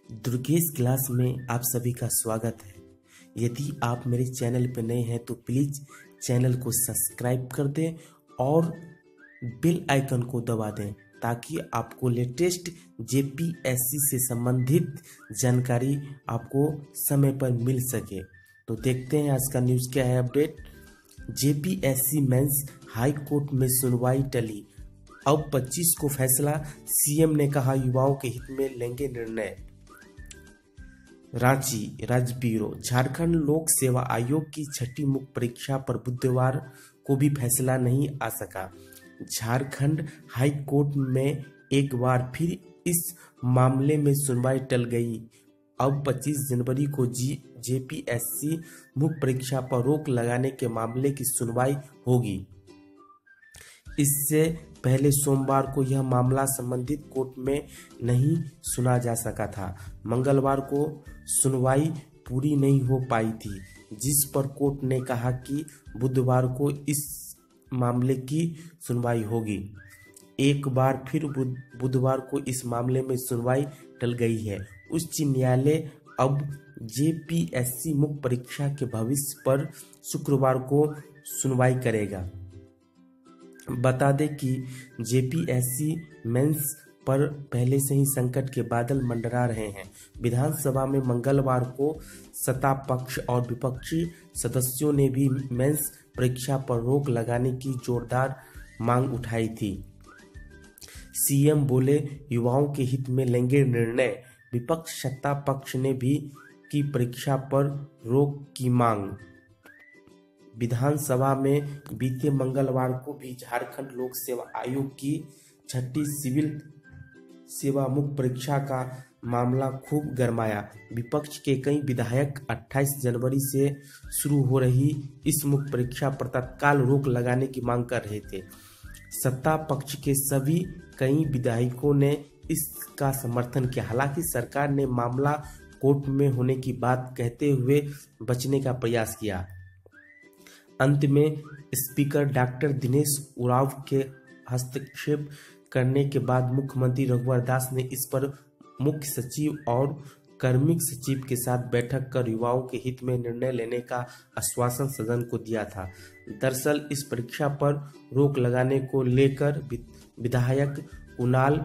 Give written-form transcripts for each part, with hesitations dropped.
Durgesh class में आप सभी का स्वागत है। यदि आप मेरे चैनल पर नए हैं तो प्लीज चैनल को सब्सक्राइब कर दें और बेल आइकन को दबा दें ताकि आपको लेटेस्ट जेपीएससी से संबंधित जानकारी आपको समय पर मिल सके। तो देखते हैं आज का न्यूज़ क्या है। Update, JPSC mains high court में सुनवाई टली, अब 25 को फैसला, सीएम ने कहा युवाओं के हित में लेंगे निर्णय। रांची राज्य ब्यूरो, झारखंड लोक सेवा आयोग की छठी मुख्य परीक्षा पर बुधवार को भी फैसला नहीं आ सका। झारखंड हाई कोर्ट में एक बार फिर इस मामले में सुनवाई टल गई। अब 25 जनवरी को जेपीएससी मुख्य परीक्षा पर रोक लगाने के मामले की सुनवाई होगी। इससे पहले सोमवार को यह मामला संबंधित कोर्ट में नहीं सुना जा सका था। मंगलवार को सुनवाई पूरी नहीं हो पाई थी, जिस पर कोर्ट ने कहा कि बुधवार को इस मामले की सुनवाई होगी। एक बार फिर बुधवार को इस मामले में सुनवाई टल गई है। उच्च न्यायालय अब जेपीएससी मुख्य परीक्षा के भविष्य पर शुक्रवार को सुनवाई करेगा। बता दें कि जेपीएससी मेंस पर पहले से ही संकट के बादल मंडरा रहे हैं। विधानसभा में मंगलवार को सत्ता पक्ष और विपक्षी सदस्यों ने भी मेंस परीक्षा पर रोक लगाने की जोरदार मांग उठाई थी। सीएम बोले युवाओं के हित में लेंगे निर्णय। विपक्ष सत्ता पक्ष ने भी की परीक्षा पर रोक की मांग। विधानसभा में बीते मंगलवार को भी झारखंड लोक सेवा आयोग की छठी सिविल सेवा मुख्य परीक्षा का मामला खूब गरमाया। विपक्ष के कई विधायक 28 जनवरी से शुरू हो रही इस मुख्य परीक्षा पर तत्काल रोक लगाने की मांग कर रहे थे। सत्ता पक्ष के सभी कई विधायकों ने इसका समर्थन किया। हालांकि सरकार ने मामला कोर्ट में होने की बात कहते हुए बचने का प्रयास किया। अंत में स्पीकर डॉक्टर दिनेश उरांव के हस्तक्षेप करने के बाद मुख्यमंत्री रघुवर दास ने इस पर मुख्य सचिव और कार्मिक सचिव के साथ बैठक कर युवाओं के हित में निर्णय लेने का आश्वासन सदन को दिया था। दरअसल इस परीक्षा पर रोक लगाने को लेकर विधायक कुणाल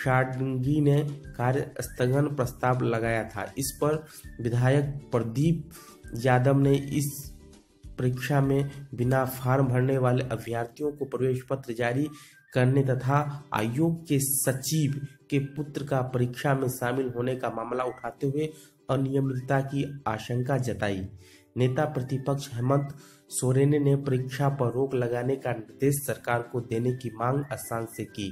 षडंगी ने कार्य स्थगन प्रस्ताव लगाया था। इस पर विधायक प्रदीप यादव ने इस परीक्षा में बिना फॉर्म भरने वाले अभ्यर्थियों को प्रवेश पत्र जारी करने तथा आयोग के सचिव के पुत्र का परीक्षा में शामिल होने का मामला उठाते हुए अनियमितता की आशंका जताई। नेता प्रतिपक्ष हेमंत सोरेन ने परीक्षा पर रोक लगाने का निर्देश सरकार को देने की मांग आसान से की।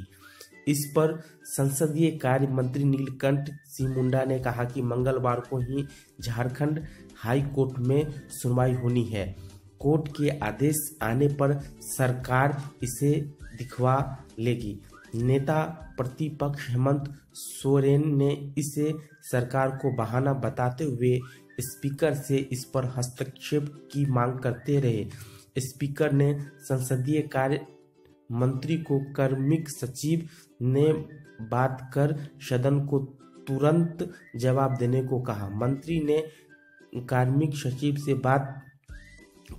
इस पर संसदीय कार्य मंत्री नीलकंठ सिंह मुंडा ने कहा कि मंगलवार को ही झारखंड हाई कोर्ट में सुनवाई होनी है। कोर्ट के आदेश आने पर सरकार इसे दिखवा लेगी। नेता प्रतिपक्ष हेमंत सोरेन ने इसे सरकार को बहाना बताते हुए स्पीकर से इस पर हस्तक्षेप की मांग करते रहे। स्पीकर ने संसदीय कार्य मंत्री को कार्मिक सचिव ने बात कर सदन को तुरंत जवाब देने को कहा। मंत्री ने कार्मिक सचिव से बात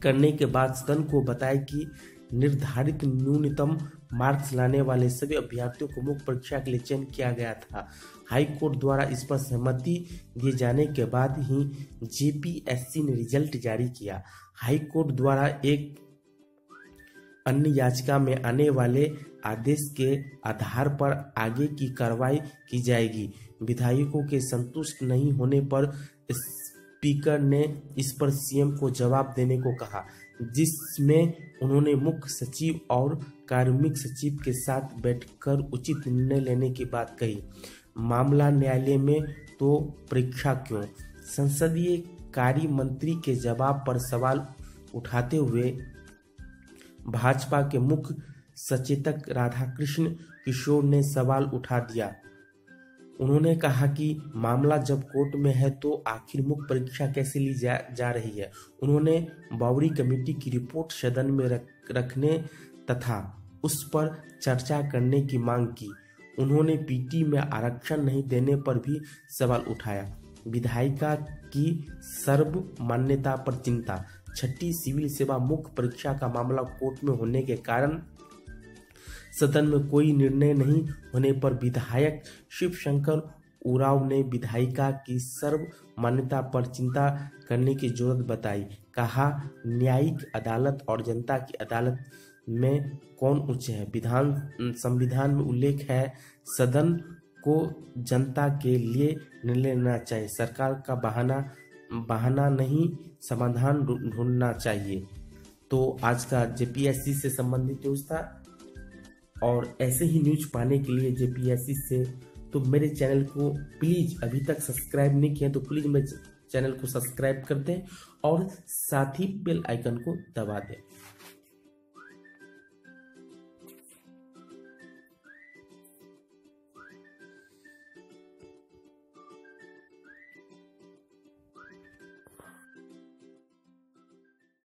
करने के बाद सदन को बताया कि निर्धारित न्यूनतम मार्क्स लाने वाले सभी अभ्यर्थियों को मुख्य परीक्षा के लिए चयन किया गया था। हाई कोर्ट द्वारा इस पर सहमति दिए जाने के बाद ही जेपीएससी ने रिजल्ट जारी किया। हाई कोर्ट द्वारा एक अन्य याचिका में आने वाले आदेश के आधार पर आगे की कार्रवाई की जाएगी। विधायकों के संतुष्ट नहीं होने पर स्पीकर ने इस पर सीएम को जवाब देने को कहा, जिसमें उन्होंने मुख्य सचिव और कार्मिक सचिव के साथ बैठकर उचित निर्णय लेने की बात कही। मामला न्यायालय में तो परीक्षा क्यों? संसदीय कार्य मंत्री के जवाब पर सवाल उठाते हुए भाजपा के मुख्य सचेतक राधाकृष्ण किशोर ने सवाल उठा दिया। उन्होंने कहा कि मामला जब कोर्ट में है तो आखिर मुख्य परीक्षा कैसे ली जा रही है। उन्होंने बावड़ी कमेटी की रिपोर्ट सदन में रखने तथा उस पर चर्चा करने की मांग की। उन्होंने पीटी में आरक्षण नहीं देने पर भी सवाल उठाया। विधायिका की सर्व मान्यता पर चिंता। छठी सिविल सेवा मुख्य परीक्षा का मामला कोर्ट में होने के कारण सदन में कोई निर्णय नहीं होने पर विधायक शिवशंकर उरांव ने विधायिका की सर्व मान्यता पर चिंता करने की जरूरत बताई। कहा, न्यायिक अदालत और जनता की अदालत में कौन उच्च है? संविधान में उल्लेख है, सदन को जनता के लिए निर्णय लेना चाहिए। सरकार का बहाना नहीं, समाधान ढूंढना चाहिए। तो आज का जेपीएससी से संबंधित न्यूज था, और ऐसे ही न्यूज पाने के लिए जेपीएससी से तो मेरे चैनल को प्लीज, अभी तक सब्सक्राइब नहीं किया तो प्लीज मेरे चैनल को सब्सक्राइब कर दें और साथ ही बेल आइकन को दबा दें।